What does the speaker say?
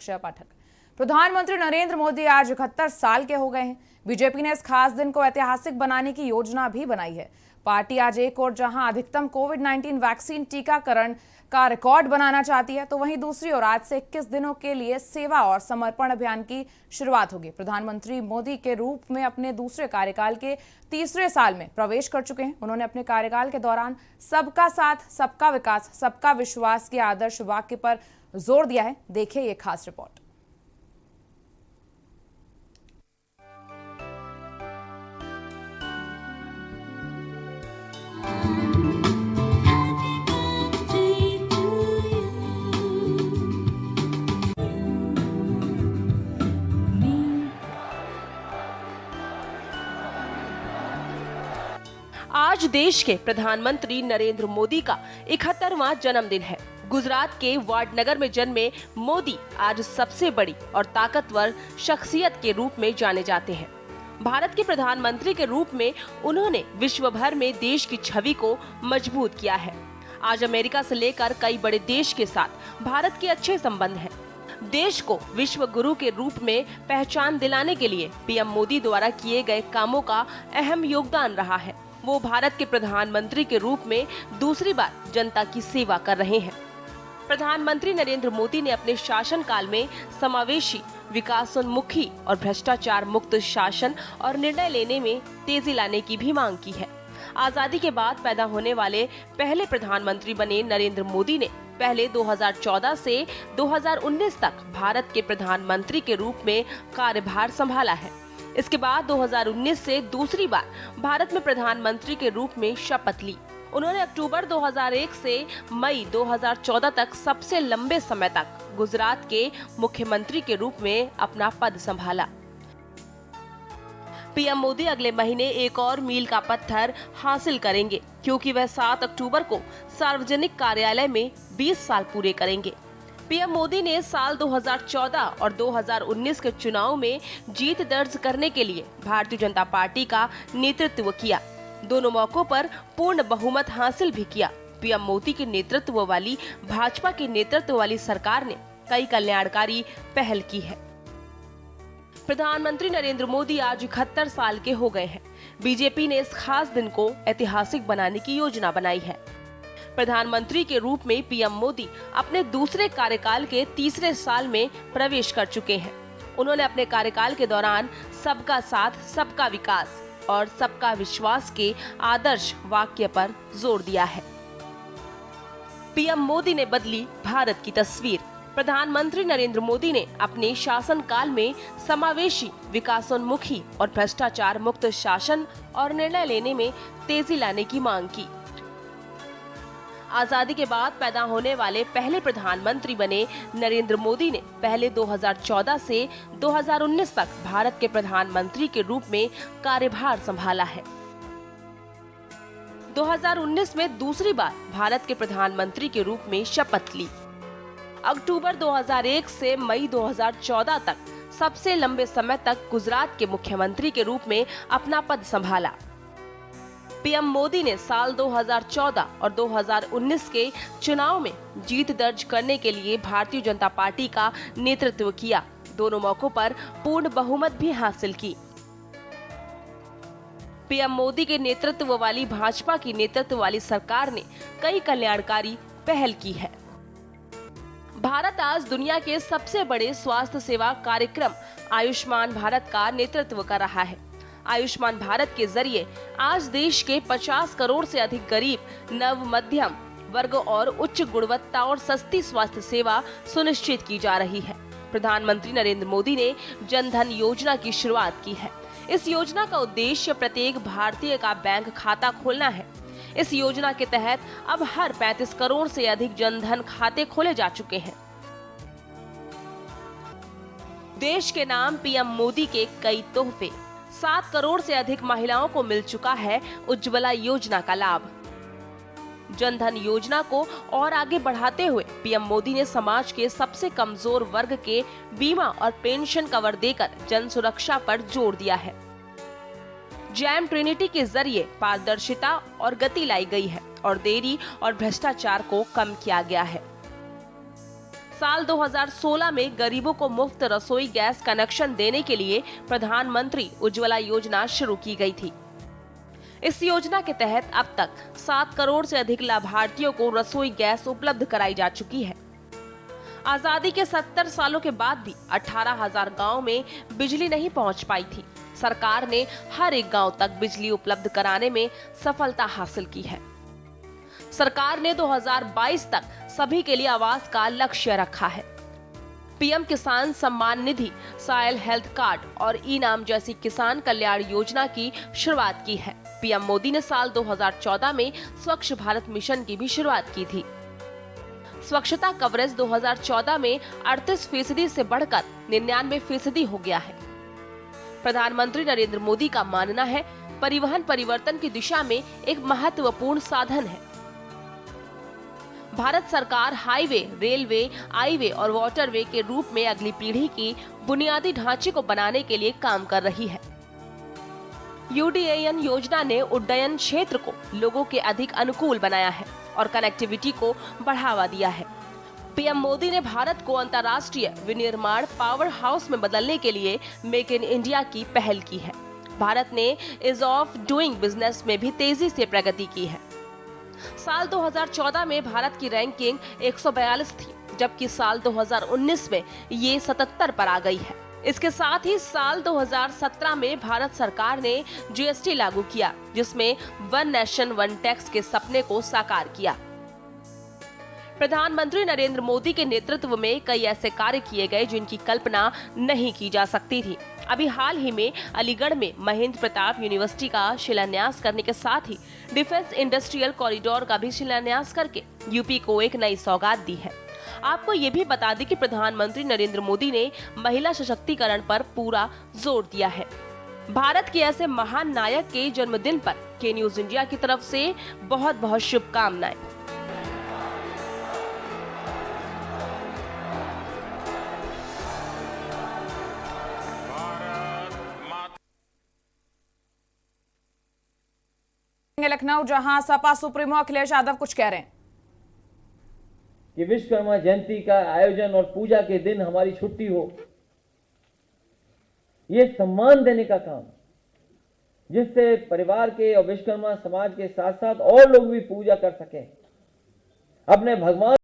अक्षय पाठक। प्रधानमंत्री नरेंद्र मोदी आज 71 साल के हो गए हैं। बीजेपी ने इस खास दिन को ऐतिहासिक बनाने की योजना भी बनाई है। पार्टी आज एक और जहां अधिकतम कोविड-19 वैक्सीन टीकाकरण का रिकॉर्ड बनाना चाहती है, तो वहीं दूसरी ओर आज से 21 दिनों के लिए सेवा और समर्पण अभियान की शुरुआत होगी। प्रधानमंत्री मोदी के रूप में अपने दूसरे कार्यकाल के तीसरे साल में प्रवेश कर चुके हैं। उन्होंने अपने कार्यकाल के दौरान सबका साथ, सबका विकास, सबका विश्वास के आदर्श वाक्य पर जोर दिया है। देखिए ये खास रिपोर्ट। आज देश के प्रधानमंत्री नरेंद्र मोदी का 71वां जन्मदिन है। गुजरात के वाडनगर में जन्मे मोदी आज सबसे बड़ी और ताकतवर शख्सियत के रूप में जाने जाते हैं। भारत के प्रधानमंत्री के रूप में उन्होंने विश्व भर में देश की छवि को मजबूत किया है। आज अमेरिका से लेकर कई बड़े देश के साथ भारत के अच्छे संबंध हैं। देश को विश्व गुरु के रूप में पहचान दिलाने के लिए पीएम मोदी द्वारा किए गए कामों का अहम योगदान रहा है। वो भारत के प्रधानमंत्री के रूप में दूसरी बार जनता की सेवा कर रहे हैं। प्रधानमंत्री नरेंद्र मोदी ने अपने शासनकाल में समावेशी, विकासोन्मुखी और भ्रष्टाचार मुक्त शासन और निर्णय लेने में तेजी लाने की भी मांग की है। आजादी के बाद पैदा होने वाले पहले प्रधानमंत्री बने नरेंद्र मोदी ने पहले 2014 से 2019 तक भारत के प्रधानमंत्री के रूप में कार्यभार संभाला है। इसके बाद 2019 से दूसरी बार भारत में प्रधानमंत्री के रूप में शपथ ली। उन्होंने अक्टूबर 2001 से मई 2014 तक सबसे लंबे समय तक गुजरात के मुख्यमंत्री के रूप में अपना पद संभाला। पीएम मोदी अगले महीने एक और मील का पत्थर हासिल करेंगे, क्योंकि वह 7 अक्टूबर को सार्वजनिक कार्यालय में 20 साल पूरे करेंगे। पीएम मोदी ने साल 2014 और 2019 के चुनाव में जीत दर्ज करने के लिए भारतीय जनता पार्टी का नेतृत्व किया। दोनों मौकों पर पूर्ण बहुमत हासिल भी किया। पीएम मोदी के नेतृत्व वाली भाजपा के नेतृत्व वाली सरकार ने कई कल्याणकारी पहल की है। प्रधानमंत्री नरेंद्र मोदी आज 71 साल के हो गए हैं। बीजेपी ने इस खास दिन को ऐतिहासिक बनाने की योजना बनाई है। प्रधानमंत्री के रूप में पीएम मोदी अपने दूसरे कार्यकाल के तीसरे साल में प्रवेश कर चुके हैं। उन्होंने अपने कार्यकाल के दौरान सबका साथ, सबका विकास और सबका विश्वास के आदर्श वाक्य पर जोर दिया है। पीएम मोदी ने बदली भारत की तस्वीर। प्रधानमंत्री नरेंद्र मोदी ने अपने शासनकाल में समावेशी, विकासोन्मुखी और भ्रष्टाचार मुक्त शासन और निर्णय लेने में तेजी लाने की मांग की। आजादी के बाद पैदा होने वाले पहले प्रधानमंत्री बने नरेंद्र मोदी ने पहले 2014 से 2019 तक भारत के प्रधानमंत्री के रूप में कार्यभार संभाला है। 2019 में दूसरी बार भारत के प्रधानमंत्री के रूप में शपथ ली। अक्टूबर 2001 से मई 2014 तक सबसे लंबे समय तक गुजरात के मुख्यमंत्री के रूप में अपना पद संभाला। पीएम मोदी ने साल 2014 और 2019 के चुनाव में जीत दर्ज करने के लिए भारतीय जनता पार्टी का नेतृत्व किया। दोनों मौकों पर पूर्ण बहुमत भी हासिल की। पीएम मोदी के नेतृत्व वाली भाजपा की नेतृत्व वाली सरकार ने कई कल्याणकारी पहल की है। भारत आज दुनिया के सबसे बड़े स्वास्थ्य सेवा कार्यक्रम आयुष्मान भारत का नेतृत्व कर रहा है। आयुष्मान भारत के जरिए आज देश के 50 करोड़ से अधिक गरीब, नव मध्यम वर्ग और उच्च गुणवत्ता और सस्ती स्वास्थ्य सेवा सुनिश्चित की जा रही है। प्रधानमंत्री नरेंद्र मोदी ने जन धन योजना की शुरुआत की है। इस योजना का उद्देश्य प्रत्येक भारतीय का बैंक खाता खोलना है। इस योजना के तहत अब हर 35 करोड़ से अधिक जन धन खाते खोले जा चुके हैं। देश के नाम पीएम मोदी के कई तोहफे। 7 करोड़ से अधिक महिलाओं को मिल चुका है उज्ज्वला योजना का लाभ। जन धन योजना को और आगे बढ़ाते हुए पीएम मोदी ने समाज के सबसे कमजोर वर्ग के बीमा और पेंशन कवर देकर जन सुरक्षा पर जोर दिया है। जैम ट्रिनिटी के जरिए पारदर्शिता और गति लाई गई है और देरी और भ्रष्टाचार को कम किया गया है। साल 2016 में गरीबों को मुफ्त रसोई गैस कनेक्शन देने के लिए प्रधानमंत्री उज्ज्वला योजना शुरू की गई थी। इस योजना के तहत अब तक 7 करोड़ से अधिक लाभार्थियों को रसोई गैस उपलब्ध कराई जा चुकी है। आजादी के 70 सालों के बाद भी 18,000 गाँव में बिजली नहीं पहुंच पाई थी। सरकार ने हर एक गांव तक बिजली उपलब्ध कराने में सफलता हासिल की है। सरकार ने 2022 तक सभी के लिए आवास का लक्ष्य रखा है। पीएम किसान Samman Nidhi, soil health card और ई-नाम जैसी किसान कल्याण योजना की शुरुआत की है। पीएम मोदी ने साल 2014 में स्वच्छ भारत मिशन की भी शुरुआत की थी। स्वच्छता कवरेज 2014 में 38% से बढ़कर 99% हो गया है। प्रधानमंत्री नरेंद्र मोदी का मानना है, परिवहन परिवर्तन की दिशा में एक महत्वपूर्ण साधन है। भारत सरकार हाईवे, रेलवे, आईवे और वाटरवे के रूप में अगली पीढ़ी की बुनियादी ढांचे को बनाने के लिए काम कर रही है। UDAN योजना ने उड्डयन क्षेत्र को लोगों के अधिक अनुकूल बनाया है और कनेक्टिविटी को बढ़ावा दिया है। पीएम मोदी ने भारत को अंतर्राष्ट्रीय विनिर्माण पावर हाउस में बदलने के लिए मेक इन इंडिया की पहल की है। भारत ने ईज ऑफ डूइंग बिजनेस में भी तेजी से प्रगति की है। साल 2014 में भारत की रैंकिंग 142 थी, जबकि साल 2019 में ये 77 पर आ गई है। इसके साथ ही साल 2017 में भारत सरकार ने GST लागू किया, जिसमें वन नेशन वन टैक्स के सपने को साकार किया। प्रधानमंत्री नरेंद्र मोदी के नेतृत्व में कई ऐसे कार्य किए गए जिनकी कल्पना नहीं की जा सकती थी। अभी हाल ही में अलीगढ़ में महेंद्र प्रताप यूनिवर्सिटी का शिलान्यास करने के साथ ही डिफेंस इंडस्ट्रियल कॉरिडोर का भी शिलान्यास करके यूपी को एक नई सौगात दी है। आपको ये भी बता दें कि प्रधानमंत्री नरेंद्र मोदी ने महिला सशक्तिकरण पर पूरा जोर दिया है। भारत के ऐसे महान नायक के जन्मदिन पर के न्यूज इंडिया की तरफ से बहुत बहुत शुभकामनाएं। लखनऊ, जहां सपा सुप्रीमो अखिलेश यादव कुछ कह रहे हैं कि विश्वकर्मा जयंती का आयोजन और पूजा के दिन हमारी छुट्टी हो, ये सम्मान देने का काम, जिससे परिवार के और विश्वकर्मा समाज के साथ साथ और लोग भी पूजा कर सकें, अपने भगवान